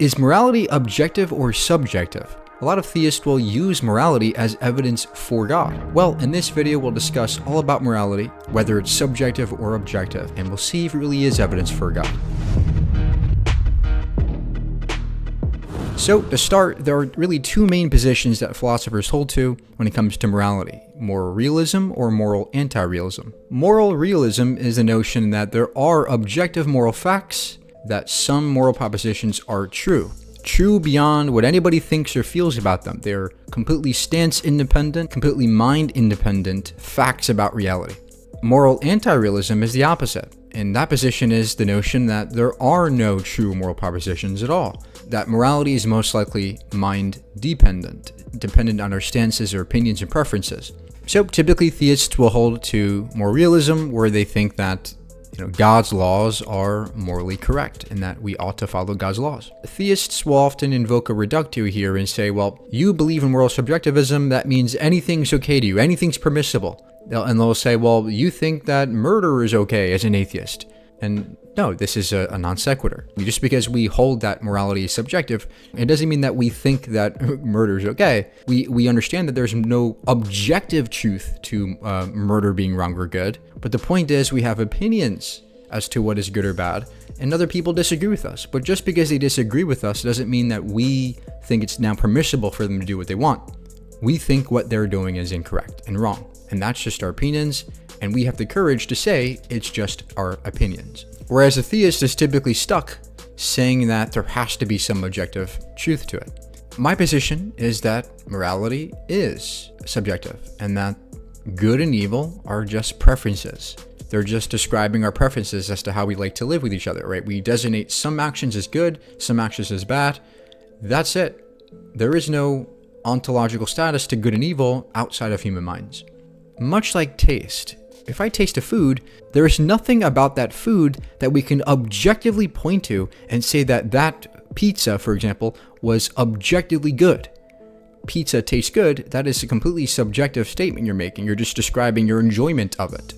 Is morality objective or subjective? A lot of theists will use morality as evidence for God. Well, in this video, we'll discuss all about morality, whether it's subjective or objective, and we'll see if it really is evidence for God. So, to start, there are really two main positions that philosophers hold to when it comes to morality: moral realism or moral anti-realism. Moral realism is the notion that there are objective moral facts, that some moral propositions are true beyond what anybody thinks or feels about them. They're completely stance-independent, completely mind-independent facts about reality. Moral anti-realism is the opposite, and that position is the notion that there are no true moral propositions at all, that morality is most likely mind-dependent, dependent on our stances or opinions and preferences. So typically theists will hold to moral realism, where they think that God's laws are morally correct and that we ought to follow God's laws. Theists will often invoke a reductio here and say, well, you believe in moral subjectivism, that means anything's okay to you, anything's permissible. And they'll say, well, you think that murder is okay as an atheist. And no, this is a non sequitur. Just because we hold that morality is subjective, it doesn't mean that we think that murder is okay. We understand that there's no objective truth to murder being wrong or good. But the point is, we have opinions as to what is good or bad, and other people disagree with us. But just because they disagree with us doesn't mean that we think it's now permissible for them to do what they want. We think what they're doing is incorrect and wrong. And that's just our opinions, and we have the courage to say it's just our opinions. Whereas a theist is typically stuck saying that there has to be some objective truth to it. My position is that morality is subjective, and that good and evil are just preferences. They're just describing our preferences as to how we like to live with each other, right? We designate some actions as good, some actions as bad. That's it. There is no ontological status to good and evil outside of human minds. Much like taste. If I taste a food, there is nothing about that food that we can objectively point to and say that that pizza, for example, was objectively good. Pizza tastes good, that is a completely subjective statement you're making. You're just describing your enjoyment of it.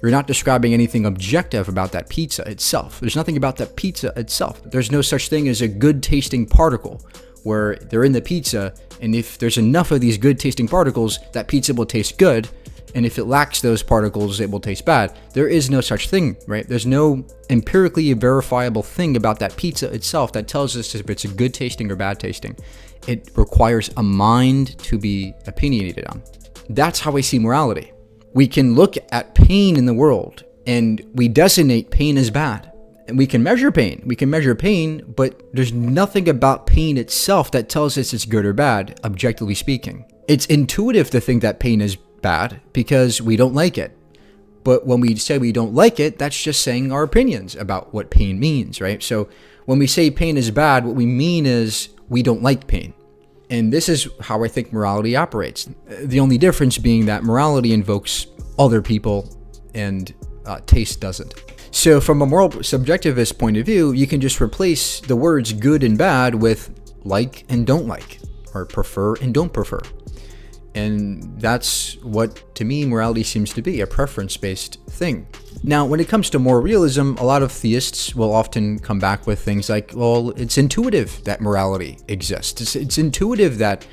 You're not describing anything objective about that pizza itself. There's nothing about that pizza itself. There's no such thing as a good tasting particle where they're in the pizza, and if there's enough of these good tasting particles, that pizza will taste good. And if it lacks those particles, it will taste bad. There is no such thing, right? There's no empirically verifiable thing about that pizza itself that tells us if it's a good tasting or bad tasting. It requires a mind to be opinionated on. That's how I see morality. We can look at pain in the world and we designate pain as bad. And we can measure pain. We can measure pain, but there's nothing about pain itself that tells us it's good or bad, objectively speaking. It's intuitive to think that pain is bad because we don't like it. But when we say we don't like it, that's just saying our opinions about what pain means, right? So when we say pain is bad, what we mean is we don't like pain. And this is how I think morality operates. The only difference being that morality invokes other people and taste doesn't. So from a moral subjectivist point of view, you can just replace the words good and bad with like and don't like, or prefer and don't prefer. And that's what, to me, morality seems to be, a preference-based thing. Now, when it comes to moral realism, a lot of theists will often come back with things like, well, it's intuitive that morality exists. It's intuitive that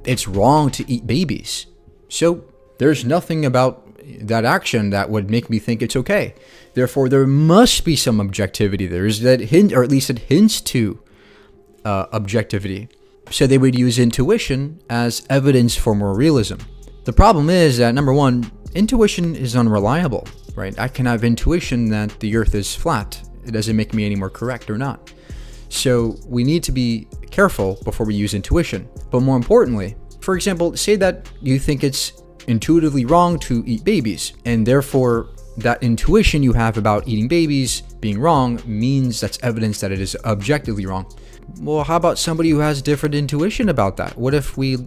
it's wrong to eat babies. So there's nothing about that action that would make me think it's okay. Therefore, there must be some objectivity. There's that hint, or at least it hints to objectivity. So they would use intuition as evidence for moral realism. The problem is that, number one, intuition is unreliable, right? I can have intuition that the earth is flat. It doesn't make me any more correct or not. So we need to be careful before we use intuition. But more importantly, for example, say that you think it's intuitively wrong to eat babies, and therefore that intuition you have about eating babies being wrong means that's evidence that it is objectively wrong. Well, how about somebody who has different intuition about that? What if we,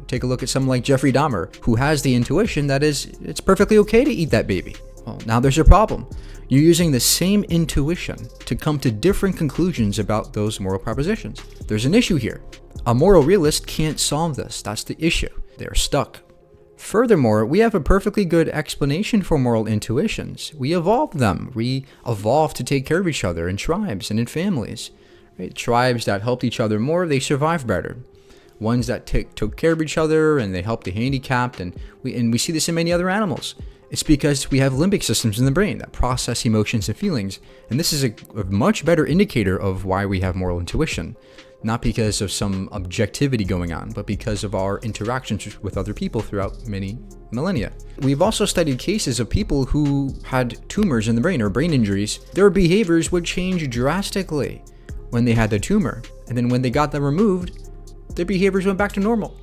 take a look at someone like Jeffrey Dahmer, who has the intuition that it's perfectly okay to eat that baby? Well, now there's a problem. You're using the same intuition to come to different conclusions about those moral propositions. There's an issue here. A moral realist can't solve this. That's the issue. They're stuck. Furthermore, we have a perfectly good explanation for moral intuitions. We evolved them. We evolved to take care of each other in tribes and in families, Right? Tribes that helped each other more, they survived better. Ones that took care of each other and they helped the handicapped, and we see this in many other animals. It's because we have limbic systems in the brain that process emotions and feelings, and this is a much better indicator of why we have moral intuition. Not because of some objectivity going on, but because of our interactions with other people throughout many millennia. We've also studied cases of people who had tumors in the brain or brain injuries. Their behaviors would change drastically when they had the tumor, and then when they got them removed, their behaviors went back to normal,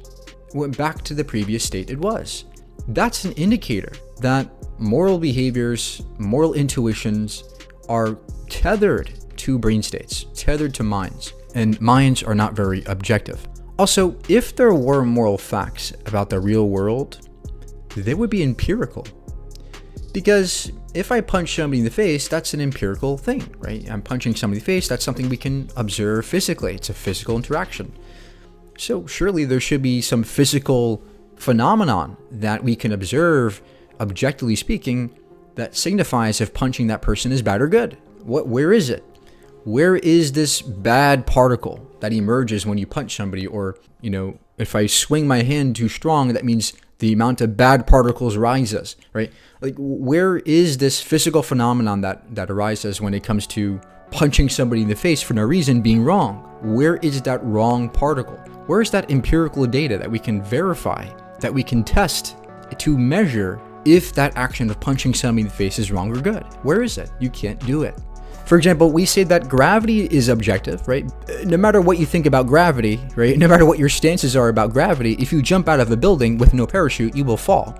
went back to the previous state it was. That's an indicator that moral behaviors, moral intuitions are tethered to brain states, tethered to minds, and minds are not very objective. Also, if there were moral facts about the real world, they would be empirical. Because if I punch somebody in the face, that's an empirical thing, right? I'm punching somebody in the face, that's something we can observe physically. It's a physical interaction. So surely there should be some physical phenomenon that we can observe, objectively speaking, that signifies if punching that person is bad or good. Where is it? Where is this bad particle that emerges when you punch somebody? Or, if I swing my hand too strong, that means the amount of bad particles rises, right? Like, where is this physical phenomenon that arises when it comes to punching somebody in the face for no reason being wrong? Where is that wrong particle? Where is that empirical data that we can verify, that we can test to measure if that action of punching somebody in the face is wrong or good? Where is it? You can't do it. For example, we say that gravity is objective, right? No matter what you think about gravity, right? No matter what your stances are about gravity, if you jump out of a building with no parachute, you will fall.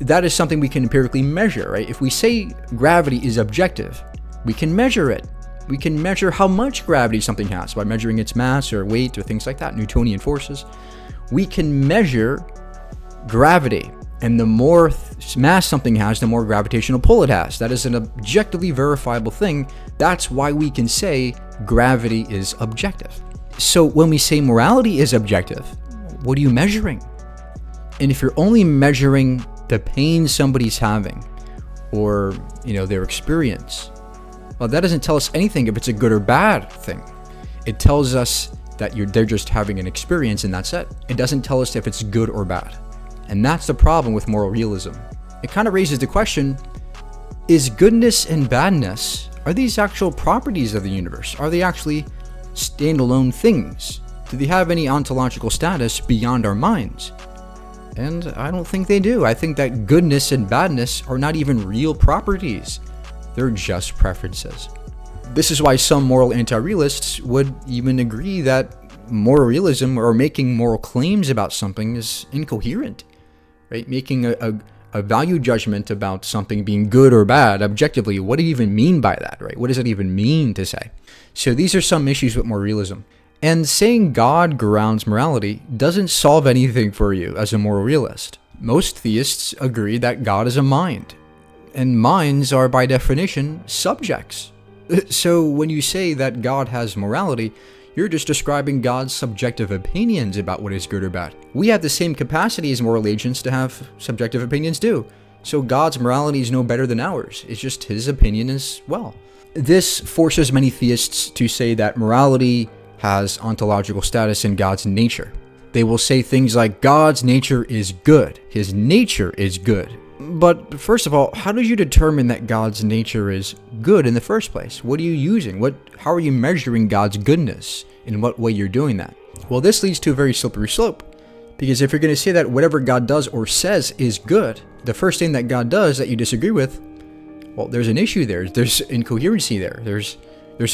That is something we can empirically measure, right? If we say gravity is objective, we can measure it. We can measure how much gravity something has by measuring its mass or weight or things like that, Newtonian forces. We can measure gravity. And the more mass something has, the more gravitational pull it has. That is an objectively verifiable thing. That's why we can say gravity is objective. So when we say morality is objective, what are you measuring? And if you're only measuring the pain somebody's having or, their experience, well, that doesn't tell us anything if it's a good or bad thing. It tells us that they're just having an experience and that's it. It doesn't tell us if it's good or bad. And that's the problem with moral realism. It kind of raises the question, is goodness and badness, are these actual properties of the universe? Are they actually standalone things? Do they have any ontological status beyond our minds? And I don't think they do. I think that goodness and badness are not even real properties. They're just preferences. This is why some moral anti-realists would even agree that moral realism or making moral claims about something is incoherent. Right? Making a value judgment about something being good or bad objectively, what do you even mean by that, right? What does it even mean to say? So these are some issues with moral realism. And saying God grounds morality doesn't solve anything for you as a moral realist. Most theists agree that God is a mind, and minds are by definition subjects. So when you say that God has morality, you're just describing God's subjective opinions about what is good or bad. We have the same capacity as moral agents to have subjective opinions too. So God's morality is no better than ours. It's just his opinion as well. This forces many theists to say that morality has ontological status in God's nature. They will say things like, God's nature is good. His nature is good. But first of all, how do you determine that God's nature is good in the first place? What are you using? How are you measuring God's goodness? In what way you're doing that? Well, this leads to a very slippery slope. Because if you're going to say that whatever God does or says is good, the first thing that God does that you disagree with, well, there's an issue there. There's incoherency there. There's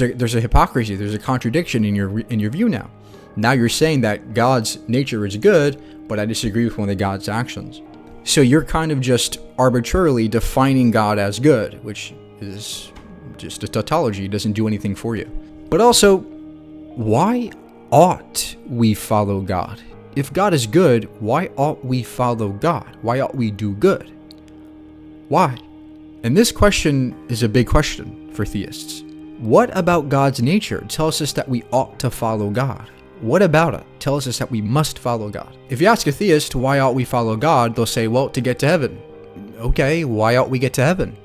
a hypocrisy. There's a contradiction in your view now. Now you're saying that God's nature is good, but I disagree with one of God's actions. So you're kind of just arbitrarily defining God as good, which is just a tautology. It doesn't do anything for you. But also, why ought we follow God? If God is good, why ought we follow God? Why ought we do good? Why? And this question is a big question for theists. What about God's nature tells us that we ought to follow God? What about it tells us that we must follow God? If you ask a theist, why ought we follow God? They'll say, well, to get to heaven. Okay, why ought we get to heaven?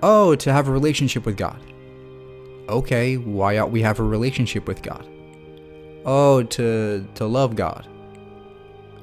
Oh, to have a relationship with God. Okay, why ought we have a relationship with God? Oh, to love God.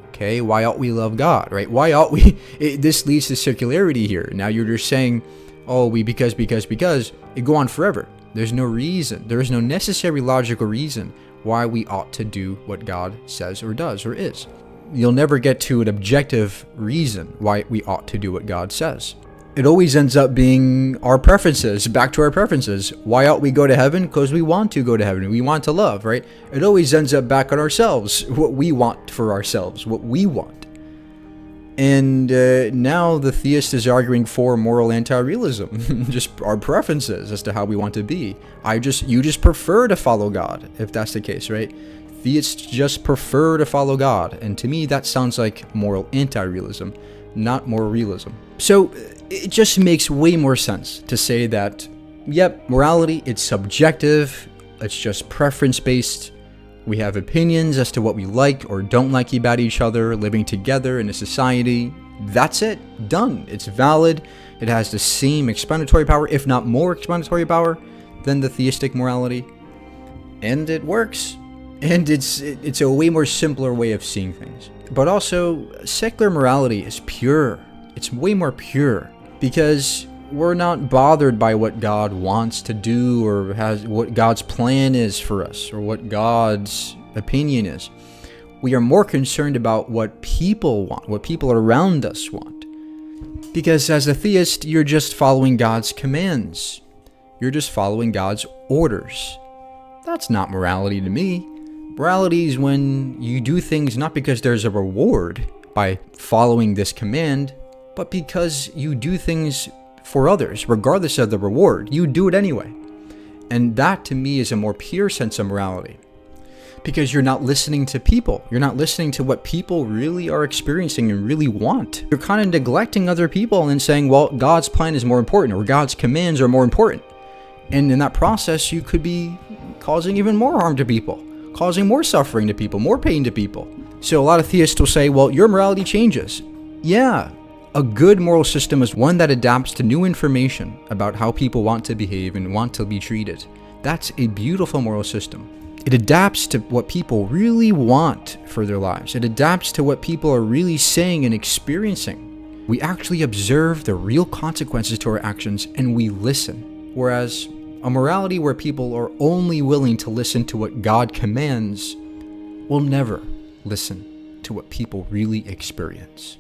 Okay, why ought we love God, right? Why ought we? This leads to circularity here. Now you're just saying, oh, because. It go on forever. There's no reason. There is no necessary logical reason why we ought to do what God says or does or is. You'll never get to an objective reason why we ought to do what God says. It always ends up being our preferences, back to our preferences. Why ought we go to heaven? Because we want to go to heaven. We want to love, right? It always ends up back on ourselves, what we want for ourselves, what we want. And now the theist is arguing for moral anti-realism, just our preferences as to how we want to be. You just prefer to follow God, if that's the case, right? Theists just prefer to follow God. And to me, that sounds like moral anti-realism, not moral realism. So it just makes way more sense to say that, yep, morality, it's subjective, it's just preference-based. We have opinions as to what we like or don't like about each other, living together in a society. That's it. Done. It's valid. It has the same explanatory power, if not more explanatory power, than the theistic morality. And it works. And it's a way more simpler way of seeing things. But also, secular morality is pure. It's way more pure. Because we're not bothered by what God wants to do or what God's plan is for us or what God's opinion is. We are more concerned about what people want, what people around us want. Because as a theist, you're just following God's commands. You're just following God's orders. That's not morality to me. Morality is when you do things not because there's a reward by following this command, but because you do things for others, regardless of the reward. You do it anyway. And that, to me, is a more pure sense of morality. Because you're not listening to people. You're not listening to what people really are experiencing and really want. You're kind of neglecting other people and saying, well, God's plan is more important, or God's commands are more important. And in that process, you could be causing even more harm to people, causing more suffering to people, more pain to people. So a lot of theists will say, well, your morality changes. Yeah. A good moral system is one that adapts to new information about how people want to behave and want to be treated. That's a beautiful moral system. It adapts to what people really want for their lives. It adapts to what people are really saying and experiencing. We actually observe the real consequences to our actions and we listen. Whereas a morality where people are only willing to listen to what God commands will never listen to what people really experience.